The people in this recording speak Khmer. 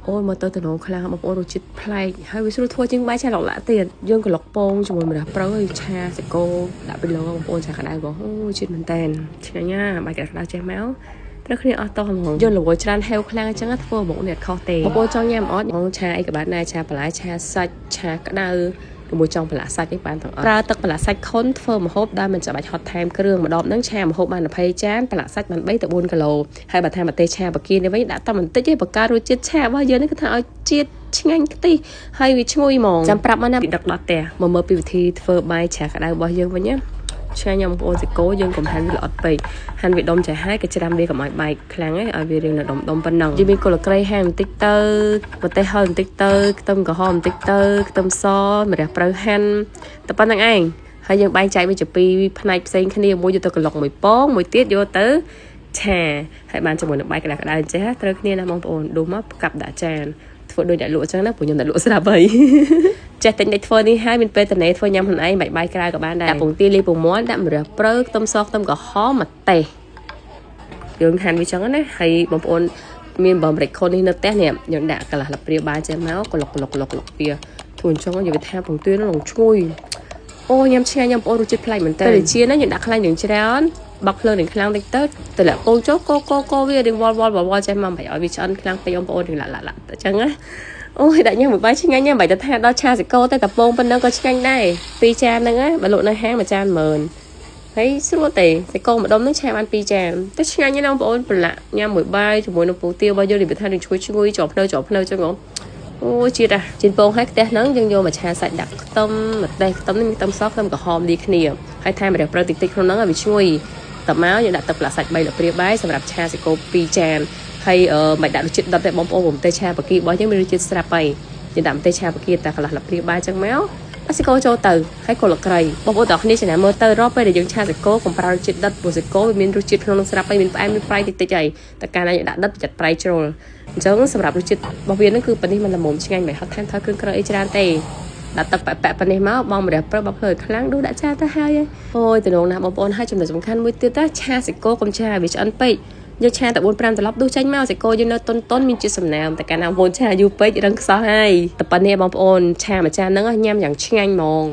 អូមកទៅតំណងខ្លាំងបងប្អូនរសជាតិប្លែកហើយវាស្រួលធ្វើជាងបាយឆាឡុកឡាទៀតយើងក្លុកពងជាមួយម្រះប្រៅហើយឆាសាច់គោដាក់ពីលើបងប្អូនឆាក្តៅបងអូជាតិមែនតែនឆ្ងាញ់ណាស់បាយក្តៅចេះមកត្រូវគ្នាអស់តោះហ្មងយើងរវល់ច្រើនហេវខ្លាំងអញ្ចឹងធ្វើមកនេះអត់ខុសទេបងប្អូនចង់ញ៉ាំអត់បងឆាអីក៏បានដែរឆាបន្លែឆាសាច់ឆាក្តៅជាមួយចង់បន្លាសាច់នេះបានទាំងអស់ប្រើទឹកបន្លាសាច់ខុនធ្វើម្ហូបដែលមិនចាំបាច់ហត់ថែមគ្រឿងម្ដងហ្នឹងឆាម្ហូបបាន20ចានបន្លាសាច់បាន3ទៅ4គីឡូហើយបើថាម្ទេសឆាបកានេះវិញដាក់តែបន្តិចទេបង្កើតរសជាតិឆារបស់យើងនេះគឺថាឲ្យជាតិឆ្ងាញ់ខ្ទិះហើយវាឈ្ងុយហ្មងចាំប្រាប់មកណាពីដឹកដល់ផ្ទះមកមើលពីវិធីធ្វើបាយឆាក្តៅរបស់យើងវិញណាឆ្ងាញ់បងប្អូនសាច់គោយើងកុំហាន់វាល្អិតពេកហាន់វាដុំចាស់ហើយក៏ច្រាំវាកុំឲ្យបែកខ្លាំងហ្នឹងឲ្យវារៀងនៅដុំប៉ុណ្ណឹងយើងមានកូលក្រៃហាន់បន្តិចទៅម្ទេសហឹរបន្តិចទៅខ្ទឹមក្រហមបន្តិចទៅខ្ទឹមសម្រះប្រៅហាន់តែប៉ុណ្្នឹងឯងហើយយើងបែងចែកវាជាពីរផ្នែកផ្សេងគ្នាមួយយកទៅក្លុកមួយពងមួយទៀតយកទៅឆាហើយបានជាមួយនឹងបាយក្តៅៗអញ្ចឹងត្រូវគ្នាណាបងប្អូនដួសមកផ្កាប់ដាក់ចានធ្វើដូចអ្នកលក់អញ្ចឹងណាព្រោះខ្ញុំតែលក់ស្រាប់ហើយចេះតែញ៉ាំធ្វើនេះហើយមានពេលតនេធ្វើញ៉ាំខ្លួនឯងបាយក្រៅក៏បានដែរដាក់ពងទាលីពងមាន់ដាក់ម្រះប្រៅខ្ទឹមសខ្ទឹមក្រហមម្ទេសយើងហាន់វាចឹងណាហើយបងប្អូនមានបំរិចខុននេះនៅផ្ទះនេះយើងដាក់កន្លះលាព្រាបាយចេះមកក្លុកវាធ្វើអញ្ចឹងយើងវាថាពងទានោះឈ្ងុយអូញ៉ាំឆ្ងាញ់ញ៉ាំបងប្អូនរសជាតិប្លែកមែនតើជាណាយើងដាក់ខ្លាញ់នឹងច្រើនបាក់ភ្លើងនឹងខ្លាំងតិចទៅតម្លាក់កូនចុះកវារៀងវល់ចេះមកមិនឲ្យវាឆ្អិនខ្លាំងពេកបងប្អូនរៀងឡាក់អញ្ចឹងណាអូយដាក់ញ៉ាំមួយបាយឆ្ងាញ់ណាស់មិនទៅថាដល់ឆាសាច់គោតែកំពងប៉ុណ្ណឹងក៏ឆ្ងាញ់ដែរ2ចានហ្នឹងណាបើលក់នៅហាងមួយចាន10000ហើយស្រួលទេសាច់គោម្ដុំហ្នឹងឆាបាន2ចានតែឆ្ងាញ់ណាស់បងប្អូនប្រឡាក់ញ៉ាំមួយបាយជាមួយនឹងពងទារបស់យើងនិយាយថានឹងឈ្ងុយជាប់ភ្នែកចឹងអូជាតិជីនពងហើយផ្ទះហ្នឹងយើងយកមកឆាសាច់ដាក់ខ្ទឹមម្ទេសខ្ទឹមនេះមានខ្ទឹមសខ្ទឹមក្រហមលាគ្នាហើយថែមម្រះប្រៅតិចក្នុងហ្នឹងឲ្យវាឈ្ងុយតមកយើងដាក់ទឹកផ្លាសាច់3លាព្រាបាយសម្រាប់ឆាសាច់គោ2ចានហើយមិនដាក់រសជាតិដុតទេបងប្អូនម្ទេសឆាបការបស់យើងមានរសជាតិស្រាប់ហើយយើងដាក់ម្ទេសឆាបកាតែកន្លះលាព្រាបាយចឹងមកសាច់គោចូលទៅហើយកូលក្រៃបងប្អូនទាំងគ្នាចំណាំមើលទៅរកពេលដែលយើងឆាសាច់គោកុំប្រើរសជាតិដិតព្រោះសាច់គោវាមានរសជាតិក្នុងនឹងស្រាប់ហើយមានផ្អែមមានប្រៃតិចហើយតែកាលណាយើងដាក់ដិតវាចិត្តប្រៃជ្រុលអញ្ចឹងសម្រាប់រសជាតិរបស់វានឹងគឺប៉ានេះมันល្មមឆ្ងាញ់មិនហត់ថែមថយគ្រឿងក្រៅអីច្រើនទេដាក់ទឹកប៉ាក់ប៉ានេះមកបងម្រះព្រៅបើភ្លើខ្លាំងដួសដាក់ចានទៅហើយអូយតំណងណាបងប្អូនហើយចំណុចសំខាន់មួយទៀតថាឆាសាច់គោកុំឆាវាឆ្អិនពេកយើងឆាតែ4-5ត្រឡប់ដួសចេញមកសាច់គោយើងនៅតុនមានជាតិសំណើមតែកាលណាបងប្អូនឆាយូរពេករឹងខ្សោះហើយតែប៉ុណ្្នេះបងប្អូនឆាមួយចានហ្នឹងញ៉ាំយ៉ាងឆ្ងាញ់ហ្មង